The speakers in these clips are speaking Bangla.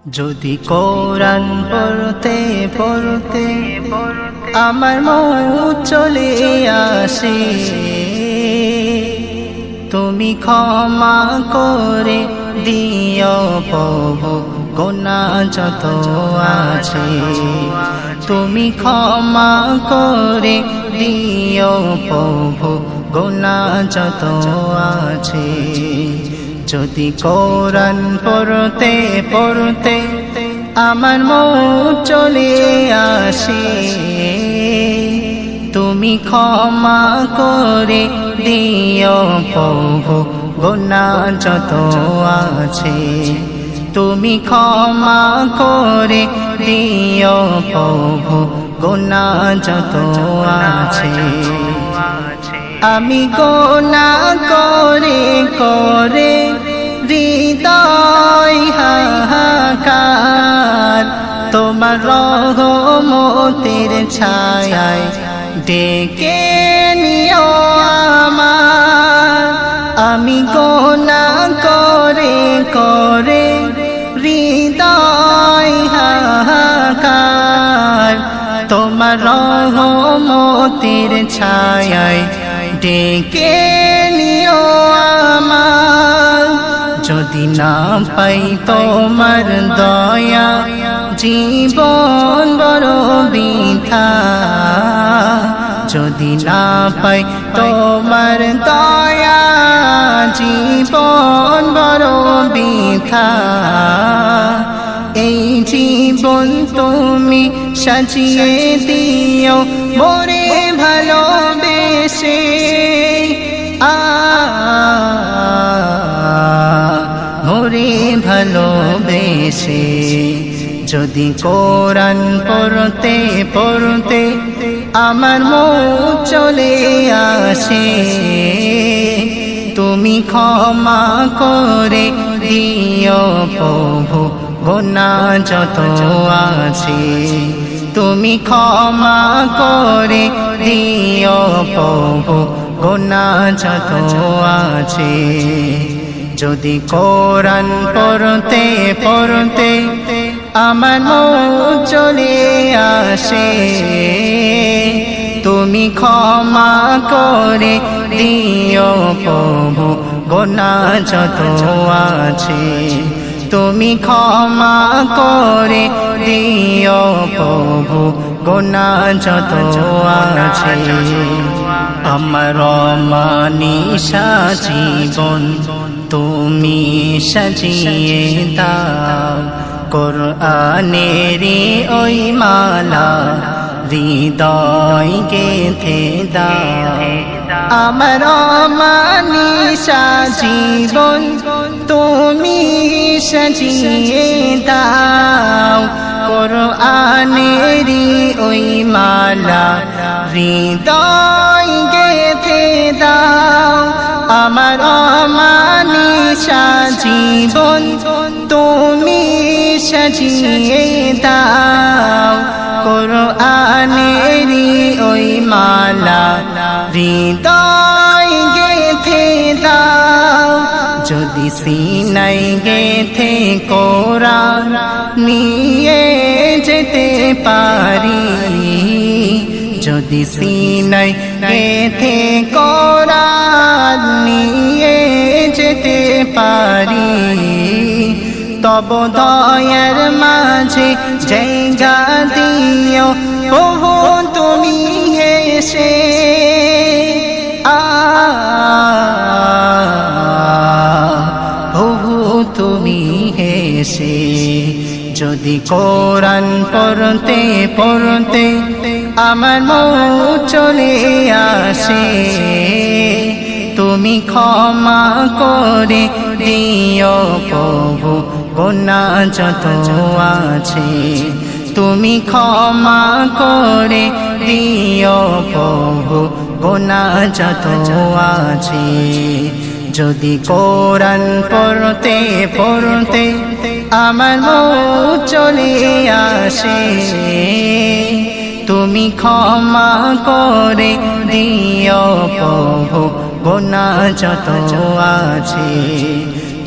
যদি কোরআন পড়তে পড়তে আমার মন চলে আসে, তুমি ক্ষমা করে দিও প্রভু গুনাহ যত আছে। তুমি ক্ষমা করে দিও প্রভু গুনাহ যত আছে। যদি কোরআন পড়তে পড়তে আমার মন চলে আসে, তুমি ক্ষমা করে দিও প্রভু গুনাহ যত আছে। তুমি ক্ষমা করে দিও প্রভু গুনাহ যত আছে। আমি গুনাহ করে করে হৃদয় হাহাকার, তোমার রহমতের ছায়ায় ডেকে নিও আমার। আমি গুনাহ করে করে হৃদয় হাহাকার, তোমার রহমতের ছায়ায় ডেকে নিও আমার। যদি না পাই তোমার দয়া জীবন বড় বৃথা। যদি না পাই তোমার দয়া জীবন বড় বৃথা। এই জীবন তুমি সাজিয়ে দিও মোরে ভালোবেসে। মোরে ভালোবেসে। যদি কোরআন পড়তে পড়তে আমার মন চলে আসে, তুমি ক্ষমা করে দিও প্রভু গুনাহ যত আছে। তুমি ক্ষমা করে দিও প্রভু গুনাহ যত আছে। যদি কোরআন পড়তে পড়তে আমার মন চলে আসে, তুমি ক্ষমা করে দিও প্রভু গুনাহ যত আছে। তুমি ক্ষমা করে দিও প্রভু গুনাহ যত আছে। আমার মানিসা জীবন তুমি সাজিয়ে দাও, কোরআনেরই ওই মালা হৃদয় গেঁথে দাও। আমার মানিসা জীবন তুমি সাজিয়ে দাও, কোরআনেরই ওই মালা হৃদয় গেঁথে দাও। আমার মানিসা জীবন তুমি সাজিয়ে দাও, কোরআনেরই ওই মালা হৃদয় গেঁথে দাও। যদি সিনাই গেঁথে কোরআন নিয়ে যেতে পারি, যদি সিনাই গেঁথে কোরআন নিয়ে যেতে পারি, তব দয়ার মাঝে জায়গা দিও প্রভু তুমি এসে। প্রভু তুমি এসে। যদি কোরআন পড়তে পড়তে আমার মন চলে আসে, তুমি ক্ষমা করে দিও প্রভু গুনাহ যত আছে। তুমি ক্ষমা করে দিও প্রভু গুনাহ যত আছে। যদি কোরআন পড়তে পড়তে আমার মন চলে আসে, তুমি ক্ষমা করে দিও প্রভু গুনাহ যত আছে।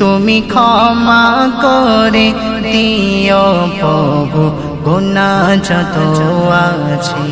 তুমি ক্ষমা করে দিও প্রভু গুনাহ যত আছে।